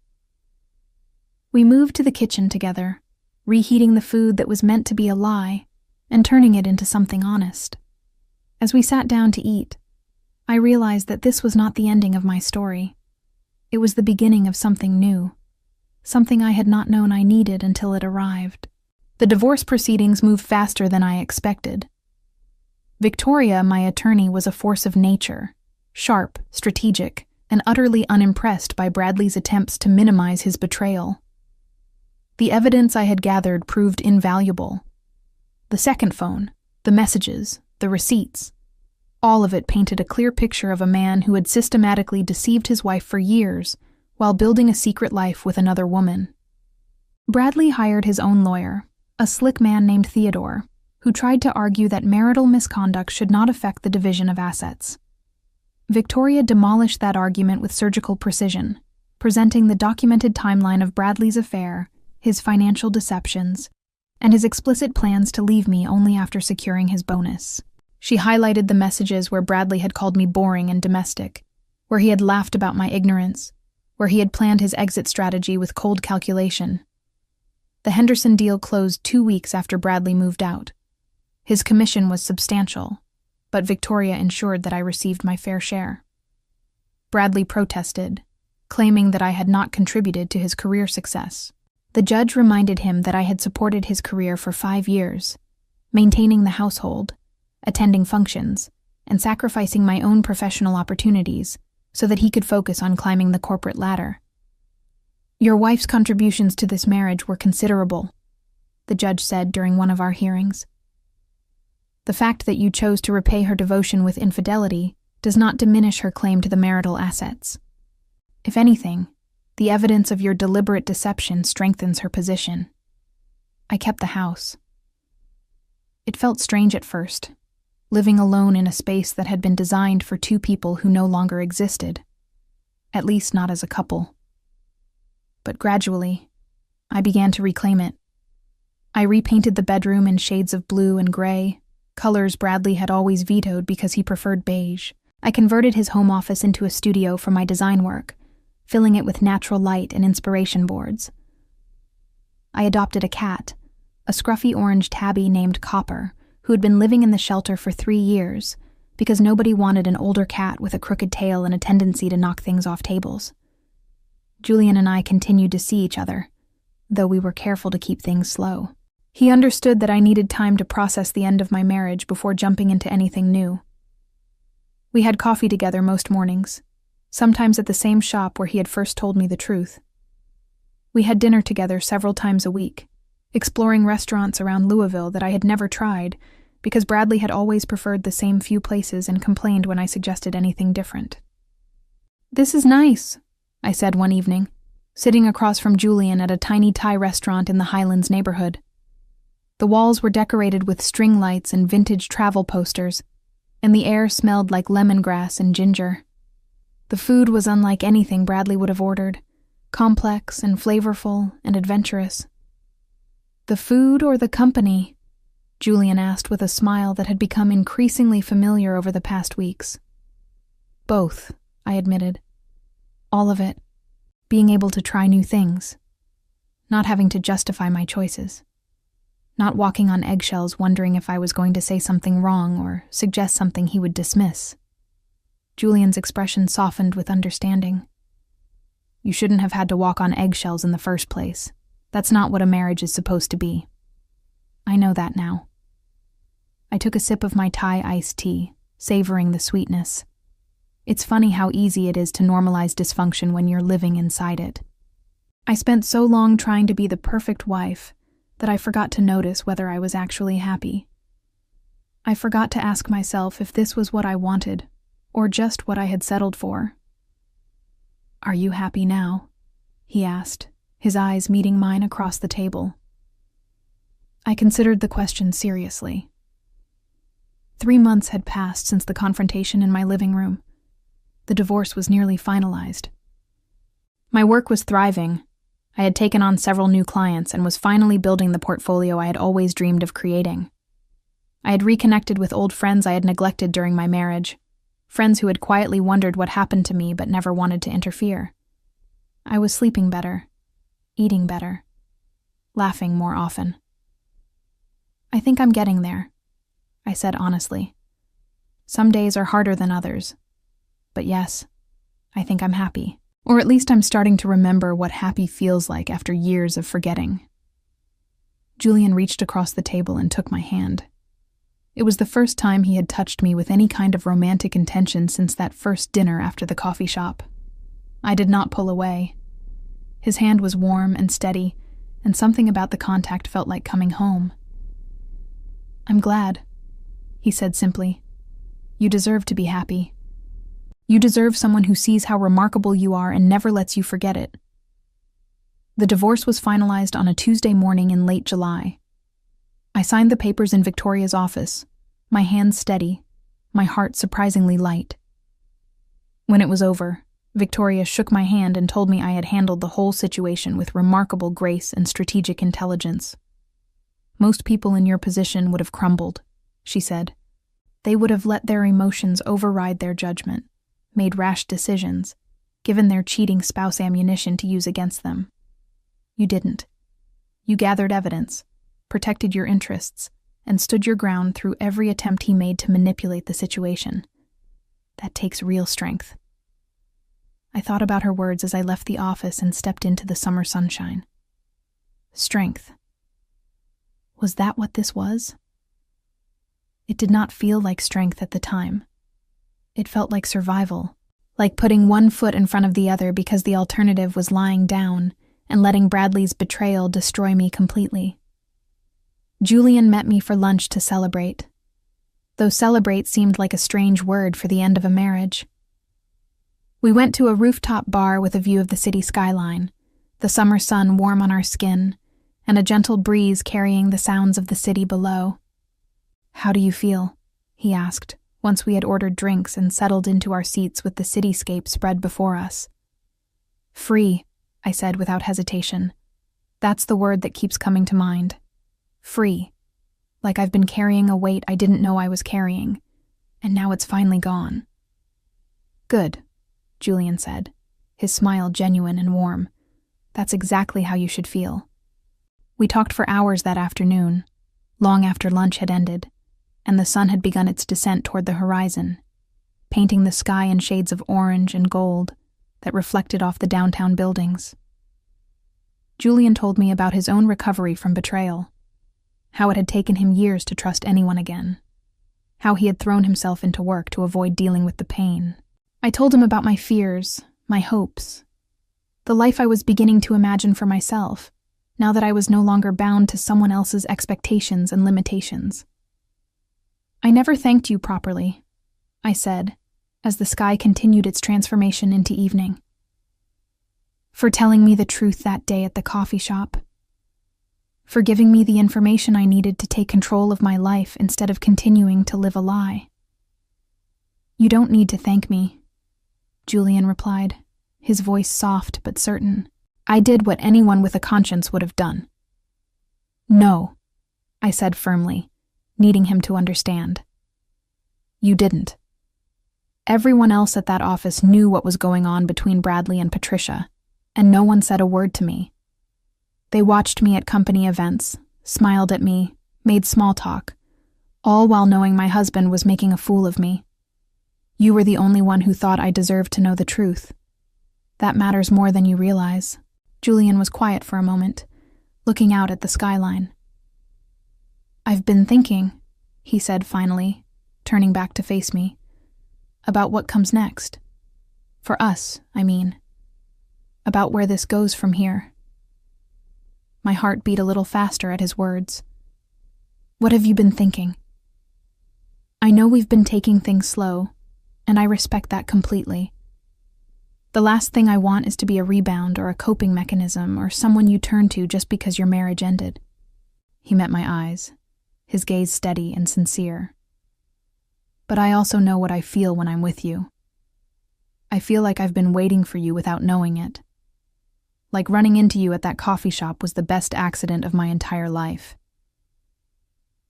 We moved to the kitchen together, reheating the food that was meant to be a lie and turning it into something honest. As we sat down to eat, I realized that this was not the ending of my story. It was the beginning of something new, something I had not known I needed until it arrived. The divorce proceedings moved faster than I expected. Victoria, my attorney, was a force of nature, sharp, strategic, and utterly unimpressed by Bradley's attempts to minimize his betrayal. The evidence I had gathered proved invaluable. The second phone, the messages, the receipts, all of it painted a clear picture of a man who had systematically deceived his wife for years while building a secret life with another woman. Bradley hired his own lawyer, a slick man named Theodore, who tried to argue that marital misconduct should not affect the division of assets. Victoria demolished that argument with surgical precision, presenting the documented timeline of Bradley's affair, his financial deceptions, and his explicit plans to leave me only after securing his bonus. She highlighted the messages where Bradley had called me boring and domestic, where he had laughed about my ignorance, where he had planned his exit strategy with cold calculation. The Henderson deal closed 2 weeks after Bradley moved out. His commission was substantial, but Victoria ensured that I received my fair share. Bradley protested, claiming that I had not contributed to his career success. The judge reminded him that I had supported his career for 5 years, maintaining the household, attending functions, and sacrificing my own professional opportunities so that he could focus on climbing the corporate ladder. Your wife's contributions to this marriage were considerable, the judge said during one of our hearings. The fact that you chose to repay her devotion with infidelity does not diminish her claim to the marital assets. If anything, the evidence of your deliberate deception strengthens her position. I kept the house. It felt strange at first, living alone in a space that had been designed for two people who no longer existed, at least not as a couple. But gradually, I began to reclaim it. I repainted the bedroom in shades of blue and gray, colors Bradley had always vetoed because he preferred beige. I converted his home office into a studio for my design work, filling it with natural light and inspiration boards. I adopted a cat, a scruffy orange tabby named Copper, who had been living in the shelter for 3 years because nobody wanted an older cat with a crooked tail and a tendency to knock things off tables. Julian and I continued to see each other, though we were careful to keep things slow. He understood that I needed time to process the end of my marriage before jumping into anything new. We had coffee together most mornings, sometimes at the same shop where he had first told me the truth. We had dinner together several times a week, exploring restaurants around Louisville that I had never tried because Bradley had always preferred the same few places and complained when I suggested anything different. "This is nice," I said one evening, sitting across from Julian at a tiny Thai restaurant in the Highlands neighborhood. The walls were decorated with string lights and vintage travel posters, and the air smelled like lemongrass and ginger. The food was unlike anything Bradley would have ordered, complex and flavorful and adventurous. "The food or the company?" Julian asked with a smile that had become increasingly familiar over the past weeks. "Both," I admitted. "All of it. Being able to try new things. Not having to justify my choices. Not walking on eggshells wondering if I was going to say something wrong or suggest something he would dismiss." Julian's expression softened with understanding. "You shouldn't have had to walk on eggshells in the first place. That's not what a marriage is supposed to be." "I know that now." I took a sip of my Thai iced tea, savoring the sweetness. It's funny how easy it is to normalize dysfunction when you're living inside it. I spent so long trying to be the perfect wife that I forgot to notice whether I was actually happy. I forgot to ask myself if this was what I wanted, or just what I had settled for. "Are you happy now?" he asked, his eyes meeting mine across the table. I considered the question seriously. 3 months had passed since the confrontation in my living room. The divorce was nearly finalized. My work was thriving. I had taken on several new clients and was finally building the portfolio I had always dreamed of creating. I had reconnected with old friends I had neglected during my marriage, friends who had quietly wondered what happened to me but never wanted to interfere. I was sleeping better, eating better, laughing more often. "I think I'm getting there," I said honestly. "Some days are harder than others. But yes, I think I'm happy. Or at least I'm starting to remember what happy feels like after years of forgetting." Julian reached across the table and took my hand. It was the first time he had touched me with any kind of romantic intention since that first dinner after the coffee shop. I did not pull away. His hand was warm and steady, and something about the contact felt like coming home. "I'm glad," he said simply. "You deserve to be happy. You deserve someone who sees how remarkable you are and never lets you forget it." The divorce was finalized on a Tuesday morning in late July. I signed the papers in Victoria's office, my hands steady, my heart surprisingly light. When it was over, Victoria shook my hand and told me I had handled the whole situation with remarkable grace and strategic intelligence. "Most people in your position would have crumbled," she said. "They would have let their emotions override their judgment, made rash decisions, given their cheating spouse ammunition to use against them. You didn't. You gathered evidence, protected your interests, and stood your ground through every attempt he made to manipulate the situation. That takes real strength." I thought about her words as I left the office and stepped into the summer sunshine. Strength. Was that what this was? It did not feel like strength at the time. It felt like survival, like putting one foot in front of the other because the alternative was lying down, and letting Bradley's betrayal destroy me completely. Julian met me for lunch to celebrate, though celebrate seemed like a strange word for the end of a marriage. We went to a rooftop bar with a view of the city skyline, the summer sun warm on our skin, and a gentle breeze carrying the sounds of the city below. "How do you feel?" he asked, once we had ordered drinks and settled into our seats with the cityscape spread before us. "Free," I said without hesitation. That's the word that keeps coming to mind. Free. Like I've been carrying a weight I didn't know I was carrying, and now it's finally gone. "Good," Julian said, his smile genuine and warm. "That's exactly how you should feel." We talked for hours that afternoon, long after lunch had ended, and the sun had begun its descent toward the horizon, painting the sky in shades of orange and gold that reflected off the downtown buildings. Julian told me about his own recovery from betrayal, how it had taken him years to trust anyone again, how he had thrown himself into work to avoid dealing with the pain. I told him about my fears, my hopes, the life I was beginning to imagine for myself, now that I was no longer bound to someone else's expectations and limitations. "I never thanked you properly," I said, as the sky continued its transformation into evening. "For telling me the truth that day at the coffee shop. For giving me the information I needed to take control of my life instead of continuing to live a lie." "You don't need to thank me," Julian replied, his voice soft but certain. "I did what anyone with a conscience would have done." "No," I said firmly, needing him to understand. "You didn't. Everyone else at that office knew what was going on between Bradley and Patricia, and no one said a word to me. They watched me at company events, smiled at me, made small talk, all while knowing my husband was making a fool of me. You were the only one who thought I deserved to know the truth. That matters more than you realize." Julian was quiet for a moment, looking out at the skyline. "I've been thinking," he said finally, turning back to face me, "about what comes next. For us, I mean. About where this goes from here." My heart beat a little faster at his words. "What have you been thinking?" "I know we've been taking things slow, and I respect that completely. The last thing I want is to be a rebound or a coping mechanism or someone you turn to just because your marriage ended." He met my eyes, his gaze steady and sincere. "But I also know what I feel when I'm with you. I feel like I've been waiting for you without knowing it. Like running into you at that coffee shop was the best accident of my entire life."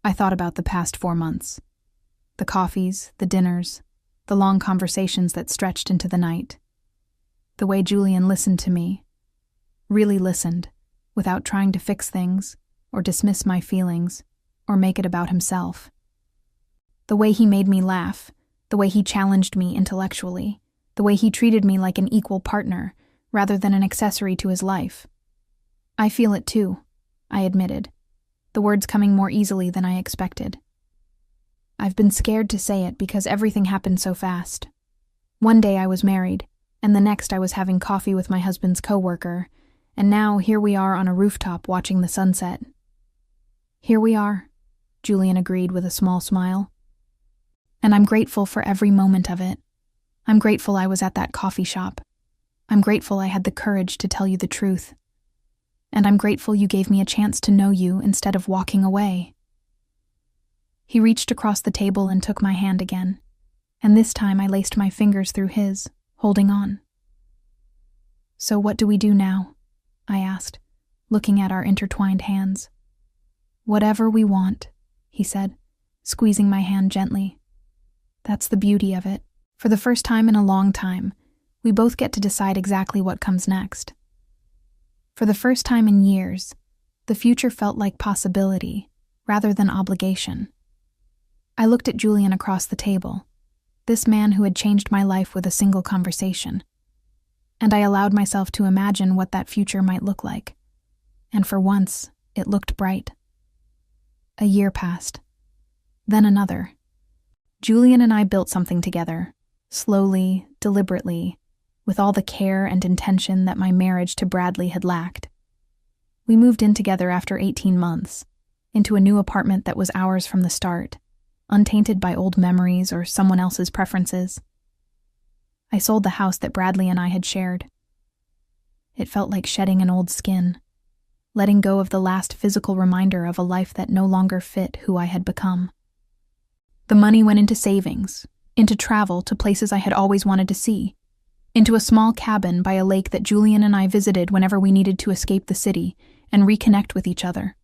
I thought about the past 4 months. The coffees, the dinners, the long conversations that stretched into the night. The way Julian listened to me, really listened, without trying to fix things, or dismiss my feelings, or make it about himself. The way he made me laugh, the way he challenged me intellectually, the way he treated me like an equal partner, rather than an accessory to his life. "I feel it too," I admitted, the words coming more easily than I expected. "I've been scared to say it because everything happened so fast. One day I was married, and the next I was having coffee with my husband's coworker, and now here we are on a rooftop watching the sunset." "Here we are," Julian agreed with a small smile. "And I'm grateful for every moment of it. I'm grateful I was at that coffee shop. I'm grateful I had the courage to tell you the truth. And I'm grateful you gave me a chance to know you instead of walking away." He reached across the table and took my hand again, and this time I laced my fingers through his, holding on. "So what do we do now?" I asked, looking at our intertwined hands. "Whatever we want," he said, squeezing my hand gently. "That's the beauty of it. For the first time in a long time, we both get to decide exactly what comes next." For the first time in years, the future felt like possibility, rather than obligation. I looked at Julian across the table, this man who had changed my life with a single conversation, and I allowed myself to imagine what that future might look like, and for once, it looked bright. A year passed, then another. Julian and I built something together, slowly, deliberately, with all the care and intention that my marriage to Bradley had lacked. We moved in together after 18 months, into a new apartment that was ours from the start, untainted by old memories or someone else's preferences. I sold the house that Bradley and I had shared. It felt like shedding an old skin, letting go of the last physical reminder of a life that no longer fit who I had become. The money went into savings, into travel to places I had always wanted to see, into a small cabin by a lake that Julian and I visited whenever we needed to escape the city and reconnect with each other.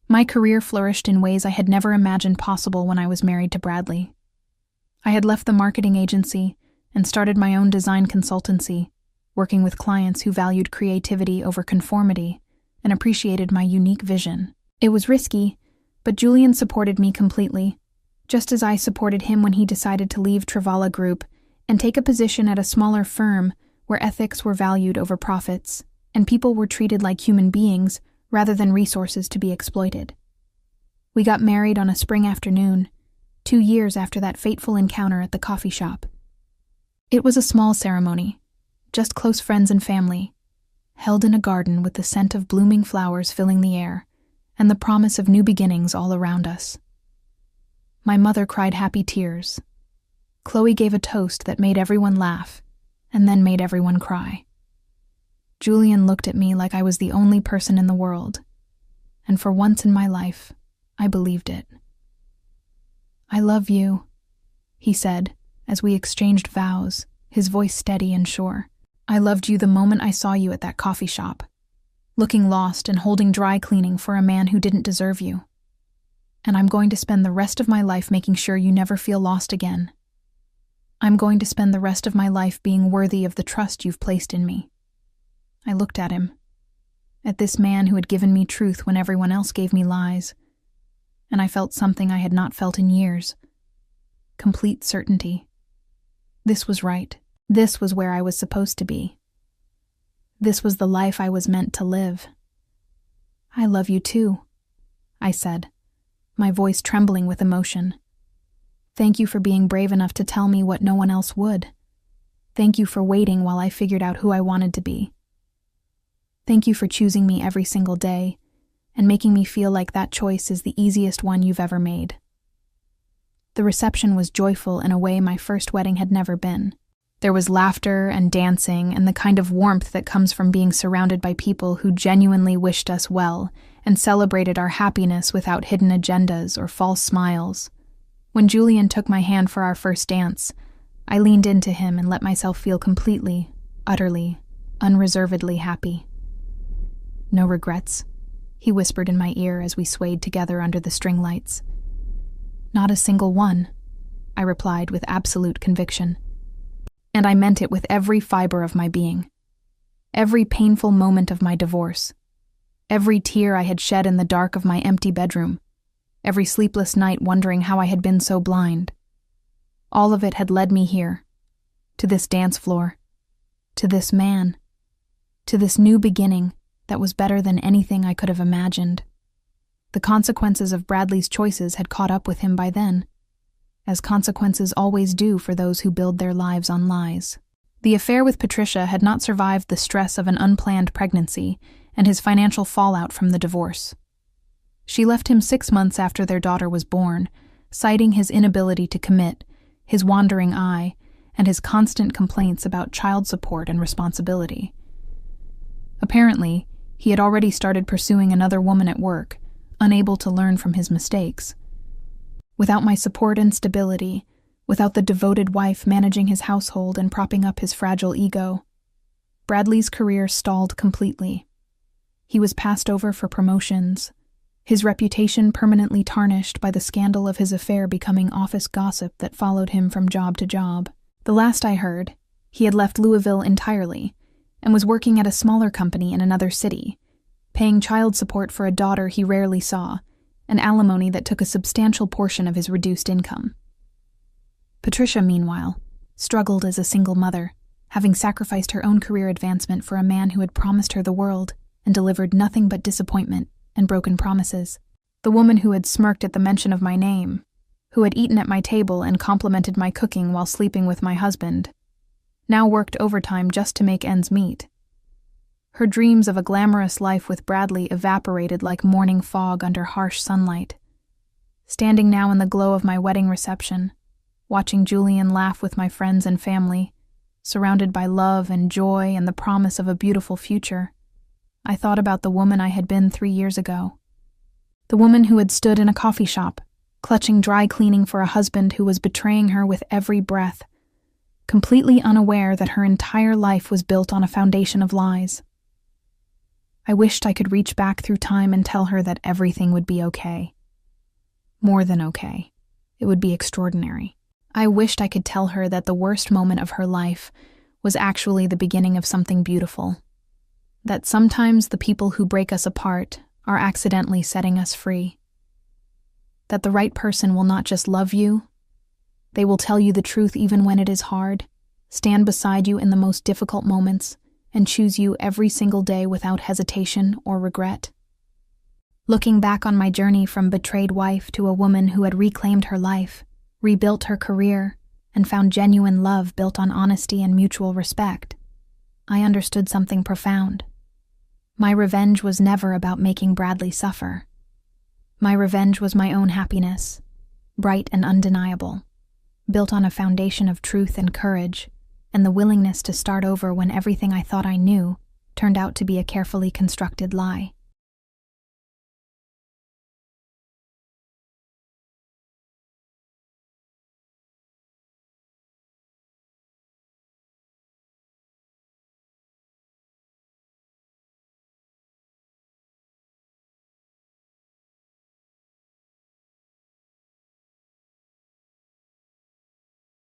My career flourished in ways I had never imagined possible when I was married to Bradley. I had left the marketing agency and started my own design consultancy, working with clients who valued creativity over conformity and appreciated my unique vision. It was risky, but Julian supported me completely, just as I supported him when he decided to leave Travala Group and take a position at a smaller firm where ethics were valued over profits and people were treated like human beings rather than resources to be exploited. We got married on a spring afternoon, 2 years after that fateful encounter at the coffee shop. It was a small ceremony, just close friends and family, held in a garden with the scent of blooming flowers filling the air and the promise of new beginnings all around us. My mother cried happy tears. Chloe gave a toast that made everyone laugh and then made everyone cry. Julian looked at me like I was the only person in the world, and for once in my life, I believed it. "I love you," he said as we exchanged vows, his voice steady and sure. "I loved you the moment I saw you at that coffee shop, looking lost and holding dry cleaning for a man who didn't deserve you. And I'm going to spend the rest of my life making sure you never feel lost again. I'm going to spend the rest of my life being worthy of the trust you've placed in me." I looked at him, at this man who had given me truth when everyone else gave me lies, and I felt something I had not felt in years. Complete certainty. This was right. This was where I was supposed to be. This was the life I was meant to live. "I love you too," I said, my voice trembling with emotion. "Thank you for being brave enough to tell me what no one else would. Thank you for waiting while I figured out who I wanted to be. Thank you for choosing me every single day and making me feel like that choice is the easiest one you've ever made." The reception was joyful in a way my first wedding had never been. There was laughter and dancing and the kind of warmth that comes from being surrounded by people who genuinely wished us well and celebrated our happiness without hidden agendas or false smiles. When Julian took my hand for our first dance, I leaned into him and let myself feel completely, utterly, unreservedly happy. "No regrets?" he whispered in my ear as we swayed together under the string lights. "Not a single one," I replied with absolute conviction. And I meant it with every fiber of my being. Every painful moment of my divorce, every tear I had shed in the dark of my empty bedroom, every sleepless night wondering how I had been so blind. All of it had led me here, to this dance floor, to this man, to this new beginning that was better than anything I could have imagined. The consequences of Bradley's choices had caught up with him by then, as consequences always do for those who build their lives on lies. The affair with Patricia had not survived the stress of an unplanned pregnancy and his financial fallout from the divorce. She left him 6 months after their daughter was born, citing his inability to commit, his wandering eye, and his constant complaints about child support and responsibility. Apparently, he had already started pursuing another woman at work, unable to learn from his mistakes. Without my support and stability, without the devoted wife managing his household and propping up his fragile ego, Bradley's career stalled completely. He was passed over for promotions, his reputation permanently tarnished by the scandal of his affair becoming office gossip that followed him from job to job. The last I heard, he had left Louisville entirely and was working at a smaller company in another city, paying child support for a daughter he rarely saw, and alimony that took a substantial portion of his reduced income. Patricia, meanwhile, struggled as a single mother, having sacrificed her own career advancement for a man who had promised her the world and delivered nothing but disappointment and broken promises. The woman who had smirked at the mention of my name, who had eaten at my table and complimented my cooking while sleeping with my husband, now worked overtime just to make ends meet. Her dreams of a glamorous life with Bradley evaporated like morning fog under harsh sunlight. Standing now in the glow of my wedding reception, watching Julian laugh with my friends and family, surrounded by love and joy and the promise of a beautiful future, I thought about the woman I had been 3 years ago. The woman who had stood in a coffee shop, clutching dry cleaning for a husband who was betraying her with every breath, completely unaware that her entire life was built on a foundation of lies. I wished I could reach back through time and tell her that everything would be okay. More than okay. It would be extraordinary. I wished I could tell her that the worst moment of her life was actually the beginning of something beautiful. That sometimes the people who break us apart are accidentally setting us free. That the right person will not just love you, they will tell you the truth even when it is hard, stand beside you in the most difficult moments, and choose you every single day without hesitation or regret. Looking back on my journey from betrayed wife to a woman who had reclaimed her life, rebuilt her career, and found genuine love built on honesty and mutual respect, I understood something profound. My revenge was never about making Bradley suffer. My revenge was my own happiness, bright and undeniable, built on a foundation of truth and courage, and the willingness to start over when everything I thought I knew turned out to be a carefully constructed lie.